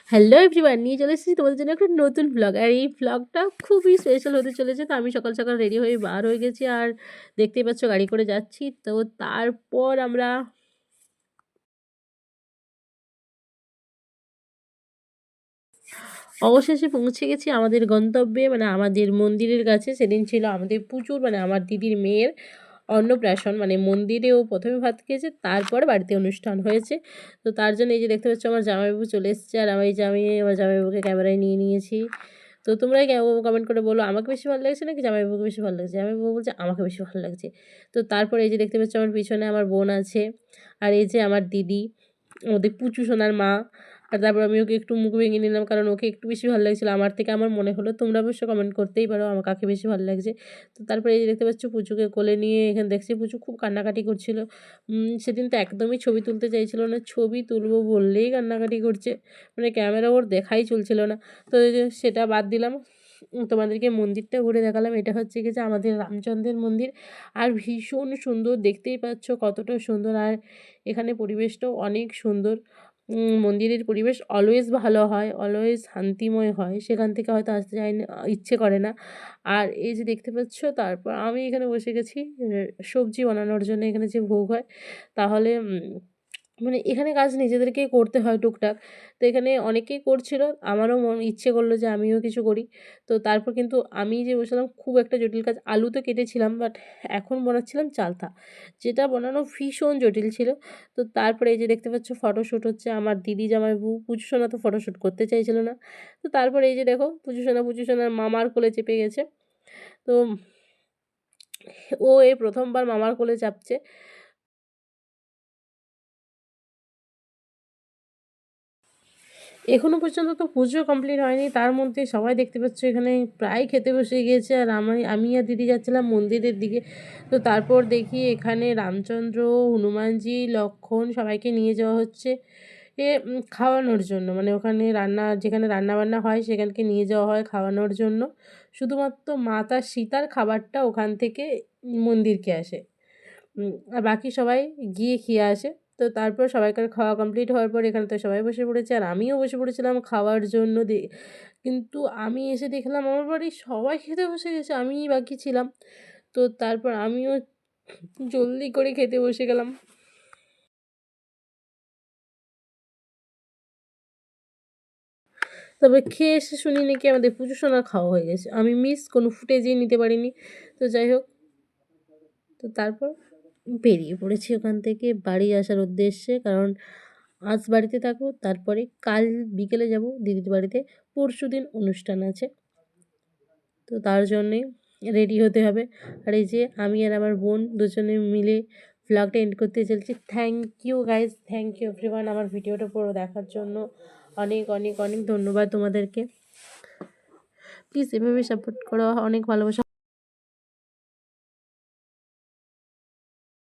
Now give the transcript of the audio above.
Hello everyone, নিয়ে চলে এসেছি তোমাদের জন্য একটা নতুন ব্লগ। আর এই ব্লগটা খুবই স্পেশাল হতে চলেছে। তো আমি সকাল সকাল রেডি হয়ে বার হয়ে গেছি, আর দেখতেই পাচ্ছ গাড়ি করে যাচ্ছি। তো তারপর আমরা অবশেষে পৌঁছে গেছি আমাদের গন্তব্যে, মানে আমাদের মন্দিরের কাছে। সেদিন ছিল আমাদের পুজোর, মানে আমার দিদির মেয়ের অন্নপ্রাশন, মানে মন্দিরেও প্রথমে ভাত খেয়েছে, তারপর বাড়িতে অনুষ্ঠান হয়েছে। তো তার জন্য এই যে দেখতে পাচ্ছ আমার জামাইবাবু চলে এসেছে, আর আমি আমার জামাইবাবুকে ক্যামেরায় নিয়ে নিয়েছি। তো তোমরাই কমেন্ট করে বলো আমাকে বেশি ভালো লাগছে নাকি জামাইবাবুকে বেশি ভালো লাগছে। জামাইবাবু বলছে আমাকে বেশি ভালো লাগছে। তো তারপরে এই যে দেখতে পাচ্ছ আমার পিছনে আমার বোন আছে, আর এই যে আমার দিদি, আমাদের পুচু সোনার মা। আর তারপর আমি ওকে একটু মুখ ভেঙে নিলাম, কারণ ওকে একটু বেশি ভালো লাগছিলো আমার থেকে, আমার মনে হলো। তোমরা অবশ্য কমেন্ট করতেই পারো আমার কাকে বেশি ভালো লাগছে। তো তারপরে এই যে দেখতে পাচ্ছ পুচুকে কোলে নিয়ে এখানে দেখছি পুচু খুব কান্নাকাটি করছিল। সেদিন তো একদমই ছবি তুলতে চাইছিল না, ছবি তুলবো বললেই কান্নাকাটি করছে, মানে ক্যামেরা ওর দেখাই চলছিল না। তো এই যে সেটা বাদ দিলাম, তোমাদেরকে মন্দিরটা ঘুরে দেখালাম। এটা হচ্ছে কি যে আমাদের রামচন্দ্রের মন্দির, আর ভীষণ সুন্দর, দেখতেই পাচ্ছ কতটা সুন্দর। আর এখানে পরিবেশটাও অনেক সুন্দর। মন্দিরের পরিবেশ অলওয়েজ ভালো হয়, অলওয়েজ শান্তিময় হয়, সেখান থেকে হয়তো আসতে চাই না, ইচ্ছে করে না। আর এই যে দেখতে পাচ্ছ, তারপর আমি এখানে বসে গেছি সবজি বানানোর জন্য। এখানে যে ভোগ হয়, তাহলে মানে এখানে কাজ নিজেদেরকেই করতে হয় টুকটাক। তো এখানে অনেকেই করছিল, আমারও ইচ্ছে করলো যে আমিও কিছু করি। তো তারপর কিন্তু আমি যে বসলাম, খুব একটা জটিল কাজ। আলু তো কেটেছিলাম, বাট এখন বানাচ্ছিলাম চালতা, যেটা বানানো ভীষণ জটিল ছিল। তো তারপরে এই যে দেখতে পাচ্ছ ফটোশ্যুট হচ্ছে। আমার দিদি জামাইবাবু পুজো সোনা তো ফটোশ্যুট করতে চাইছিল না। তো তারপরে এই যে দেখো পুজো সোনার মামার কোলে চেপে গেছে। তো ও এই প্রথমবার মামার কোলে চাপছে। এখনো পর্যন্ত তো পুজো কমপ্লিট হয়নি, তার মধ্যে সবাই দেখতে পাচ্ছ এখানে প্রায় খেতে বসে গিয়েছে। আর আমি আর দিদি যাচ্ছিলাম মন্দিরের দিকে। তো তারপর দেখি এখানে রামচন্দ্র, হনুমানজি, লক্ষ্মণ সবাইকে নিয়ে যাওয়া হচ্ছে খাওয়ানোর জন্য। মানে ওখানে যেখানে রান্না বান্না হয় সেখানকে নিয়ে যাওয়া হয় খাওয়ানোর জন্য। শুধুমাত্র মাতা সীতার খাবারটা ওখান থেকে মন্দিরকে আসে, আর বাকি সবাই গিয়ে খেয়ে আসে। তো তারপর সবাইকার খাওয়া কমপ্লিট হওয়ার পর এখানে তো সবাই বসে পড়েছে, আর আমিও বসে পড়েছিলাম খাওয়ার জন্য। কিন্তু আমি এসে দেখলাম আমার বাড়ির সবাই খেতে বসে গেছে, আমিই বাকি ছিলাম। তো তারপর আমিও জলদি করে খেতে বসে গেলাম। তবে খেয়ে এসে শুনি নাকি আমাদের পুজো সোনার খাওয়া হয়ে গেছে, আমি কোনো ফুটেজই নিতে পারিনি। তো যাই হোক, তো তারপর বেরিয়ে পড়েছি ওখান থেকে বাড়ি আসার উদ্দেশ্যে, কারণ আজ বাড়িতে থাকবো, তারপরে কাল বিকেলে যাব দিদির বাড়িতে, পরশুদিন অনুষ্ঠান আছে। তো তার জন্যে রেডি হতে হবে। আর এই যে আমি আর আমার বোন দুজনে মিলে ভ্লগটা এন্ড করতে চলছি। Thank you guys, thank you everyone আমার ভিডিওটা পুরো দেখার জন্য। অনেক অনেক অনেক ধন্যবাদ তোমাদেরকে। প্লিজ এভাবে সাপোর্ট করো, অনেক ভালোবাসা।